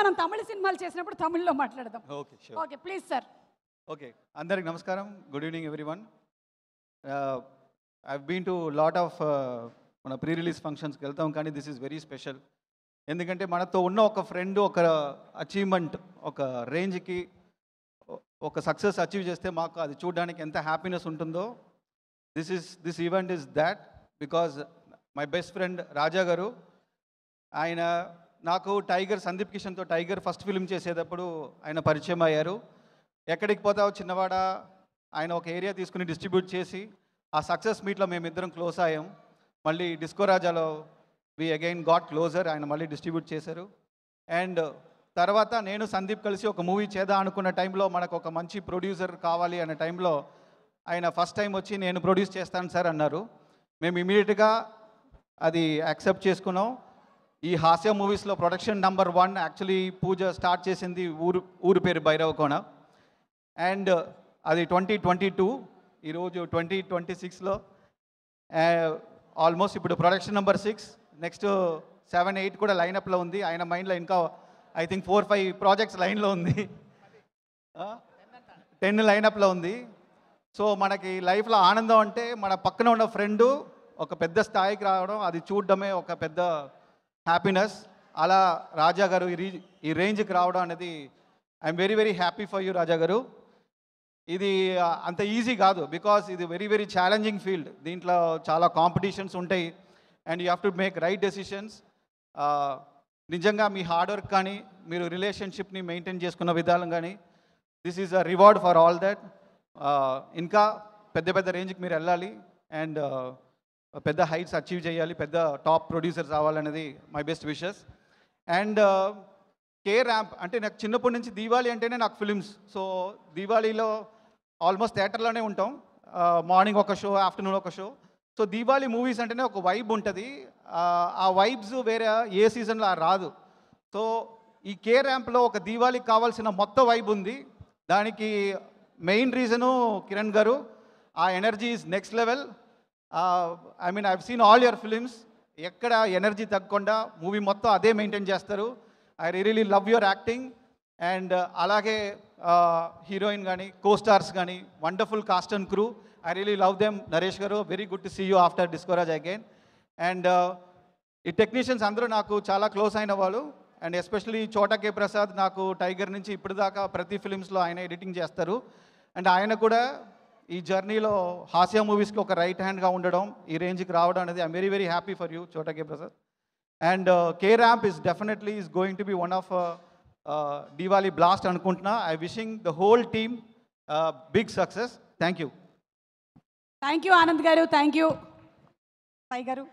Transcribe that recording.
మనం తమిళ సినిమాలు చేసినప్పుడు తమిళ్లో మాట్లాడదాం. Okay, sure. Okay, please sir. Okay, అందరికి నమస్కారం. Good evening everyone. I been to lot of మన ప్రీ రిలీజ్ ఫంక్షన్స్కి వెళ్తాం, కానీ దిస్ ఈజ్ వెరీ స్పెషల్. ఎందుకంటే మనతో ఉన్న ఒక ఫ్రెండ్ ఒక అచీవ్మెంట్, ఒక రేంజ్కి ఒక సక్సెస్ అచీవ్ చేస్తే మాకు అది చూడడానికి ఎంత హ్యాపీనెస్ ఉంటుందో, this event is that. Because my best friend Raja గారు, ఆయన నాకు సందీప్ కిషన్తో టైగర్ ఫస్ట్ ఫిల్మ్ చేసేటప్పుడు ఆయన పరిచయం అయ్యారు. ఎక్కడికి పోతావు చిన్నవాడ, ఆయన ఒక ఏరియా తీసుకుని డిస్ట్రిబ్యూట్ చేసి ఆ సక్సెస్ మీట్లో మేమిద్దరం క్లోజ్ అయ్యాం. మళ్ళీ డిస్కో రాజాలో వి అగైన్ గాట్ క్లోజర్, ఆయన మళ్ళీ డిస్ట్రిబ్యూట్ చేశారు. అండ్ తర్వాత నేను సందీప్ కలిసి ఒక మూవీ చేద్దాం అనుకున్న టైంలో మనకు ఒక మంచి ప్రొడ్యూసర్ కావాలి అనే టైంలో ఆయన ఫస్ట్ టైం వచ్చి నేను ప్రొడ్యూస్ చేస్తాను సార్ అన్నారు. మేము ఇమీడియట్గా అది యాక్సెప్ట్ చేసుకున్నాం. ఈ హాస్య మూవీస్లో ప్రొడక్షన్ నెంబర్ 1 యాక్చువల్లీ పూజ స్టార్ట్ చేసింది ఊరు పేరు భైరవకోన. అండ్ అది 2022, ఈరోజు 2026లో ఆల్మోస్ట్ ఇప్పుడు ప్రొడక్షన్ నెంబర్ 6, నెక్స్ట్ 7, 8 కూడా లైనప్లో ఉంది. ఆయన మైండ్లో ఇంకా ఐ థింక్ 4, 5 ప్రాజెక్ట్స్ లైన్లో ఉంది, 10 లైనప్లో ఉంది. సో మనకి లైఫ్లో ఆనందం అంటే మన పక్కన ఉన్న ఫ్రెండు ఒక పెద్ద స్థాయికి రావడం, అది చూడడమే ఒక పెద్ద హ్యాపీనెస్. అలా రాజా గారు ఈ రేంజ్కి రావడం అనేది I'm very very happy for you Raja గారు. ఇది అంత ఈజీ కాదు, బికాస్ ఇది వెరీ వెరీ ఛాలెంజింగ్ ఫీల్డ్. దీంట్లో చాలా కాంపిటీషన్స్ ఉంటాయి and you have to make right decisions. నిజంగా మీ హార్డ్ వర్క్ కానీ, మీరు రిలేషన్షిప్ని మెయింటైన్ చేసుకున్న విధానం కానీ, this is a reward for all that. ఇంకా పెద్ద పెద్ద రేంజ్కి మీరు వెళ్ళాలి అండ్ పెద్ద హైట్స్ అచీవ్ చేయాలి, పెద్ద టాప్ ప్రొడ్యూసర్స్ అవ్వాలనేది my best wishes. And K ramp అంటే నాకు చిన్నప్పటి నుంచి దీవాలి అంటేనే నాకు ఫిలిమ్స్. సో దీవాళీలో ఆల్మోస్ట్ థియేటర్లోనే ఉంటాం, మార్నింగ్ ఒక షో, ఆఫ్టర్నూన్ ఒక షో. సో దీవాలి మూవీస్ అంటేనే ఒక వైబ్ ఉంటుంది. ఆ వైబ్స్ వేరే ఏ సీజన్లో రాదు. సో ఈ కే ర్యాంప్లో ఒక దీవాళీకి కావాల్సిన మొత్తం వైబ్ ఉంది. దానికి మెయిన్ రీజను కిరణ్ గారు. ఆ energy is next level. I mean I've seen all your films, ఎక్కడ ఎనర్జీ తగ్గకుండా మూవీ మొత్తం అదే మెయింటైన్ చేస్తారు. I really love your acting. And అలాగే హీరోయిన్ కానీ, కో స్టార్స్ కానీ, wonderful cast and crew. I really love them. Naresh గారు, very good to see you after Disco Raj again. And ఈ టెక్నీషియన్స్ అందరూ నాకు చాలా క్లోజ్ అయిన వాళ్ళు. అండ్ ఎస్పెషలీ చోటా కే ప్రసాద్ నాకు టైగర్ నుంచి ఇప్పటిదాకా ప్రతి ఫిలిమ్స్లో ఆయన ఎడిటింగ్ చేస్తారు. అండ్ ఆయన కూడా ఈ జర్నీలో హాస్య మూవీస్కి ఒక రైట్ హ్యాండ్గా ఉండడం, ఈ రేంజ్కి రావడం అనేది I'm very very happy for you Chota K Prasad. And K ramp is definitely is going to be one of Diwali blast అనుకుంటున్నా. I wishing the whole team big success. Thank you. Thank you Anand గారు, thank you Sai గారు.